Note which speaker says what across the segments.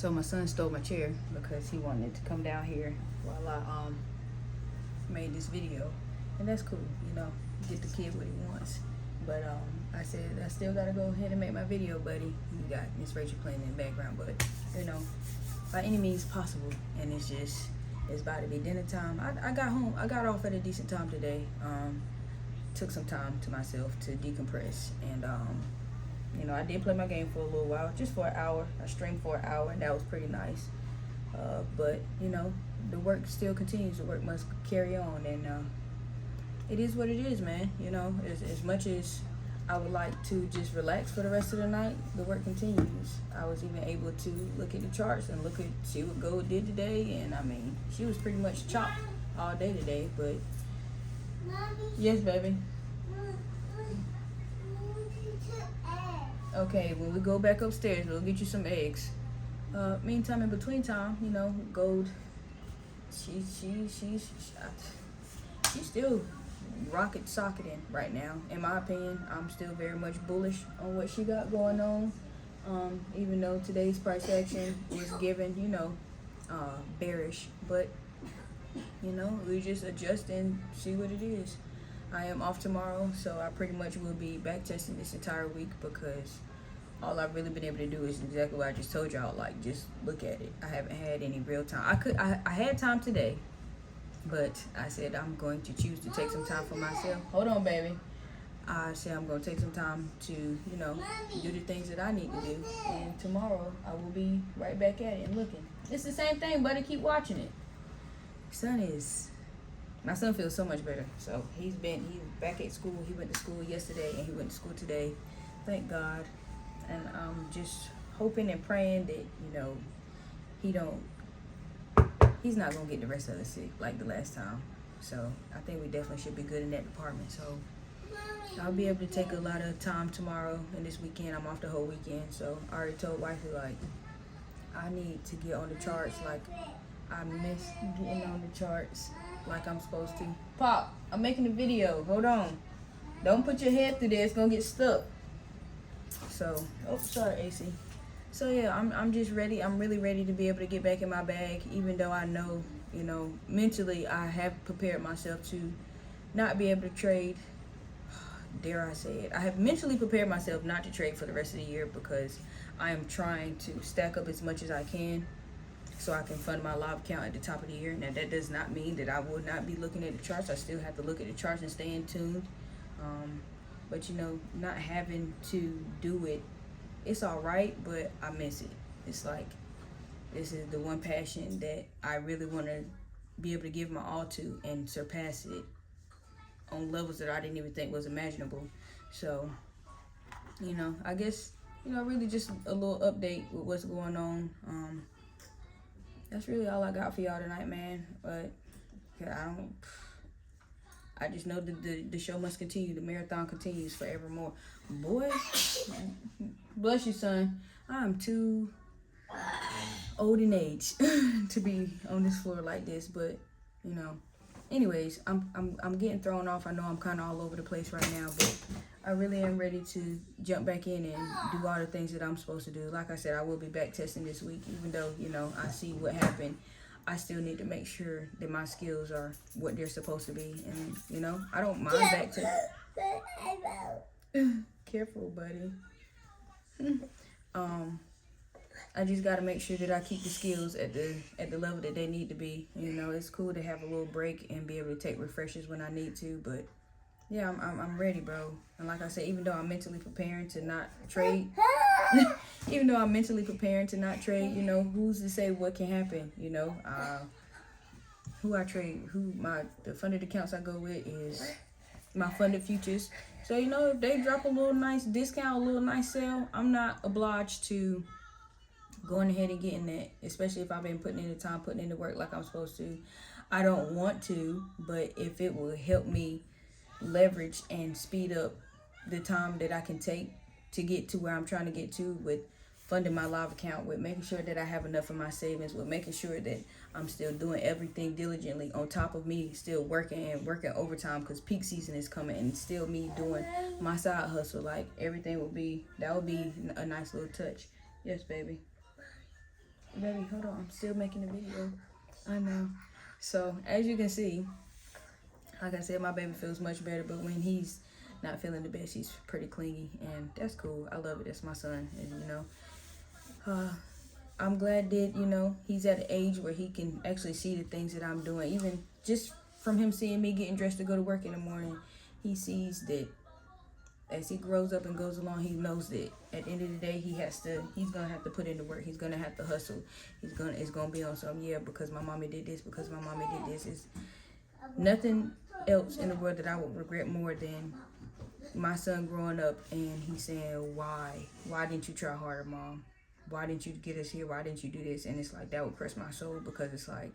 Speaker 1: So my son stole my chair because he wanted to come down here while I made this video, and that's cool, you know, get the kid what he wants. But I said I still gotta go ahead and make my video, buddy. You got Miss Rachel playing in the background, but you know, by any means possible. And it's about to be dinner time. I got off at a decent time today. Took some time to myself to decompress, and you know, I did play my game for a little while, just for an hour. I streamed for an hour, and that was pretty nice. But you know, the work still continues. The work must carry on, and it is what it is, man. You know, as much as I would like to just relax for the rest of the night, the work continues. I was even able to look at the charts and see what Gold did today, and I mean, she was pretty much chopped all day today. But yes, baby. Okay, when we go back upstairs, we'll get you some eggs. Meantime, in between time, you know, Gold, she's still rocket socketing right now. In my opinion, I'm still very much bullish on what she got going on. Even though today's price action was given, you know, bearish, but you know, we just adjust and see what it is. I am off tomorrow, so I pretty much will be back testing this entire week, because all I've really been able to do is exactly what I just told y'all, like just look at it. I haven't had any real time. I had time today, but I said I'm going to choose to take some time for myself. Hold on, baby. I said I'm going to take some time to, you know, do the things that I need to do, and tomorrow I will be right back at it and looking. It's the same thing, buddy. Keep watching it. My son feels so much better. So he's back at school. He went to school yesterday and he went to school today. Thank God. And I'm just hoping and praying that, you know, he's not gonna get the rest of us sick like the last time. So I think we definitely should be good in that department. So I'll be able to take a lot of time tomorrow and this weekend. I'm off the whole weekend. So I already told wifey, like, I need to get on the charts. Like, I miss getting on the charts like I'm supposed to. Pop, I'm making a video. Hold on. Don't put your head through there. It's gonna get stuck. So, oh, sorry, AC. So yeah, I'm just ready. I'm really ready to be able to get back in my bag, even though I know, you know, mentally I have prepared myself to not be able to trade. Dare I say it? I have mentally prepared myself not to trade for the rest of the year, because I am trying to stack up as much as I can so I can fund my live account at the top of the year. Now, that does not mean that I will not be looking at the charts. I still have to look at the charts and stay in tune. But, you know, not having to do it, it's all right, but I miss it. It's like, this is the one passion that I really want to be able to give my all to and surpass it on levels that I didn't even think was imaginable. So, you know, I guess, you know, really just a little update with what's going on. That's really all I got for y'all tonight, man. But I just know that the show must continue. The marathon continues forevermore. Boy, bless you, son. I'm too old in age to be on this floor like this. But, you know, anyways, I'm getting thrown off. I know I'm kind of all over the place right now, but I really am ready to jump back in and do all the things that I'm supposed to do. Like I said, I will be back testing this week, even though, you know, I see what happened. I still need to make sure that my skills are what they're supposed to be. And, you know, I don't mind back to... Careful, buddy. I just got to make sure that I keep the skills at the level that they need to be. You know, it's cool to have a little break and be able to take refreshers when I need to, but yeah, I'm ready, bro. And like I said, even though I'm mentally preparing to not trade, you know, who's to say what can happen, you know? Who I trade, the funded accounts I go with is my funded futures. So, you know, if they drop a little nice discount, a little nice sale, I'm not obliged to going ahead and getting that, especially if I've been putting in the time, putting in the work like I'm supposed to. I don't want to, but if it will help me leverage and speed up the time that I can take to get to where I'm trying to get to with funding my live account, with making sure that I have enough in my savings, with making sure that I'm still doing everything diligently on top of me still working overtime, because peak season is coming, and still me doing my side hustle, like everything that would be a nice little touch. Yes, baby. Baby, hold on. I'm still making a video. I know. So, as you can see, like I said, my baby feels much better. But when he's not feeling the best, he's pretty clingy. And that's cool. I love it. That's my son. And, you know, I'm glad that, you know, he's at an age where he can actually see the things that I'm doing. Even just from him seeing me getting dressed to go to work in the morning, he sees that as he grows up and goes along, he knows that at the end of the day, he's gonna have to put in the work. He's gonna have to hustle. It's gonna be on some, yeah, because my mommy did this, because my mommy did this. It's nothing else in the world that I would regret more than my son growing up and he's saying, why didn't you try harder, Mom? Why didn't you get us here? Why didn't you do this? And it's like, that would press my soul, because it's like,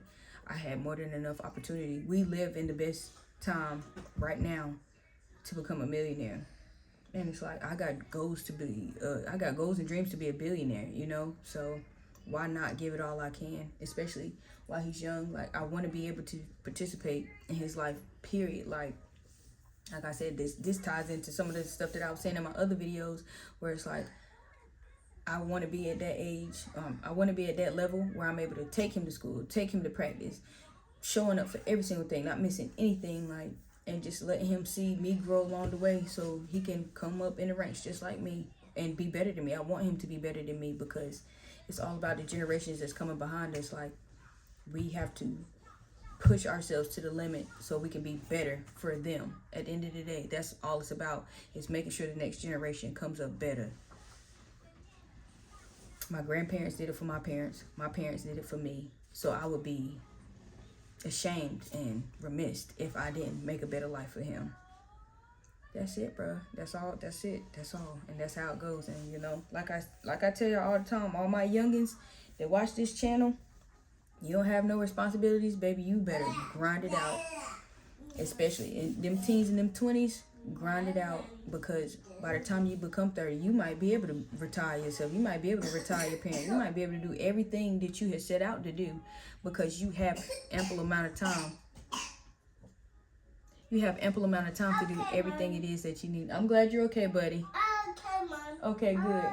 Speaker 1: I had more than enough opportunity. We live in the best time right now to become a millionaire. And it's like, I got goals and dreams to be a billionaire, you know? So why not give it all I can, especially while he's young? Like, I want to be able to participate in his life, period. Like I said, this ties into some of the stuff that I was saying in my other videos, where it's like, I want to be at that age. I want to be at that level where I'm able to take him to school, take him to practice, showing up for every single thing, not missing anything, like, and just letting him see me grow along the way so he can come up in the ranks just like me and be better than me. I want him to be better than me, because it's all about the generations that's coming behind us. Like, we have to push ourselves to the limit so we can be better for them. At the end of the day, that's all it's about, is making sure the next generation comes up better. My grandparents did it for my parents. My parents did it for me. So I would be ashamed and remiss if I didn't make a better life for him. That's it, bro. That's all. That's it. That's all. And that's how it goes. And, you know, like I tell you all the time, all my youngins that watch this channel, you don't have no responsibilities, baby. You better grind it out. Especially in them teens and them 20s, grind it out, because by the time you become 30, you might be able to retire yourself. You might be able to retire your parents. You might be able to do everything that you had set out to do, because you have ample amount of time. You have ample amount of time to do everything it is that you need. I'm glad you're okay, buddy.
Speaker 2: Okay, Mom.
Speaker 1: Okay, good.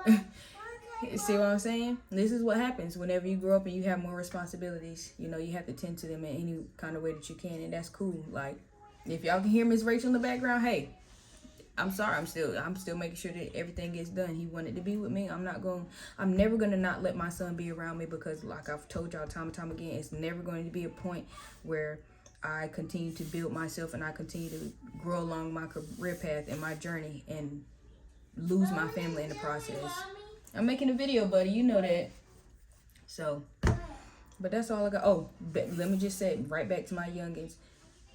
Speaker 2: Okay, Mom.
Speaker 1: See what I'm saying? This is what happens whenever you grow up and you have more responsibilities. You know, you have to tend to them in any kind of way that you can, and that's cool. Like, if y'all can hear Miss Rachel in the background, hey, I'm sorry. I'm still making sure that everything gets done. He wanted to be with me. I'm never gonna not let my son be around me, because like I've told y'all time and time again, it's never going to be a point where I continue to build myself and I continue to grow along my career path and my journey and lose my family in the process. I'm making a video, buddy. You know that. So, but that's all I got. Oh, let me just say, right back to my youngins.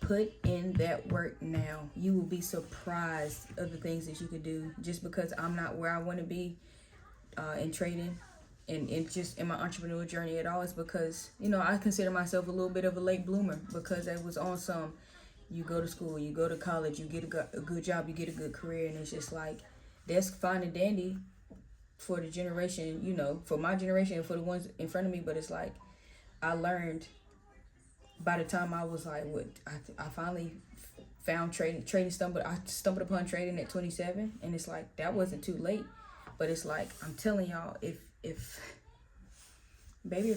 Speaker 1: Put in that work now. You will be surprised of the things that you could do. Just because I'm not where I want to be in trading and just in my entrepreneurial journey at all, is because, you know, I consider myself a little bit of a late bloomer, because I was on some, you go to school, you go to college, you get a good job, you get a good career, and it's just like, that's fine and dandy for the generation, you know, for my generation and for the ones in front of me, but it's like, I learned by the time I was like, I finally found trading. I stumbled upon trading at 27, and it's like, that wasn't too late. But it's like, I'm telling y'all, if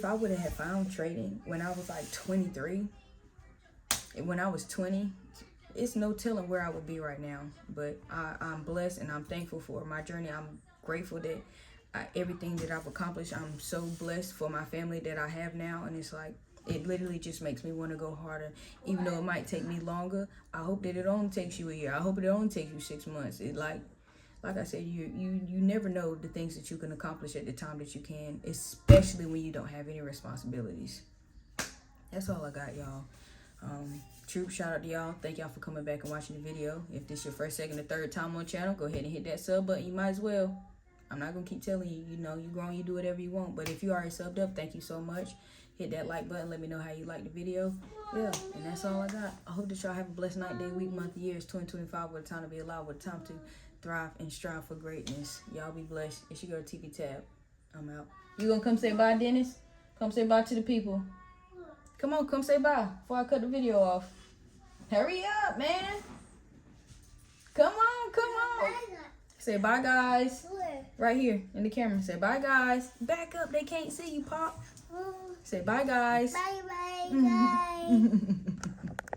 Speaker 1: I would have found trading when I was like 23, when I was 20, it's no telling where I would be right now. But I'm blessed and I'm thankful for my journey. I'm grateful that everything that I've accomplished. I'm so blessed for my family that I have now, and it's like, it literally just makes me want to go harder, even though it might take me longer. I hope that it only takes you a year. I hope it only takes you 6 months. It like I said, you never know the things that you can accomplish at the time that you can, especially when you don't have any responsibilities. That's all I got, y'all. Troop, shout out to y'all. Thank y'all for coming back and watching the video. If this is your first, second, or third time on the channel, go ahead and hit that sub button. You might as well. I'm not gonna keep telling you, you know, you grown, you do whatever you want. But if you already subbed up, thank you so much. Hit that like button. Let me know how you like the video. Yeah, and that's all I got. I hope that y'all have a blessed night, day, week, month, year. It's 2025. What a time to be alive. What a time to thrive and strive for greatness. Y'all be blessed. It's your girl, TV Tab. I'm out. You gonna come say bye, Dennis? Come say bye to the people. Come on, come say bye before I cut the video off. Hurry up, man. Come on, come on. Say bye, guys.
Speaker 2: Where?
Speaker 1: Right here in the camera. Say bye, guys. Back up. They can't see you, Pop. Say bye, guys.
Speaker 2: Bye bye, guys.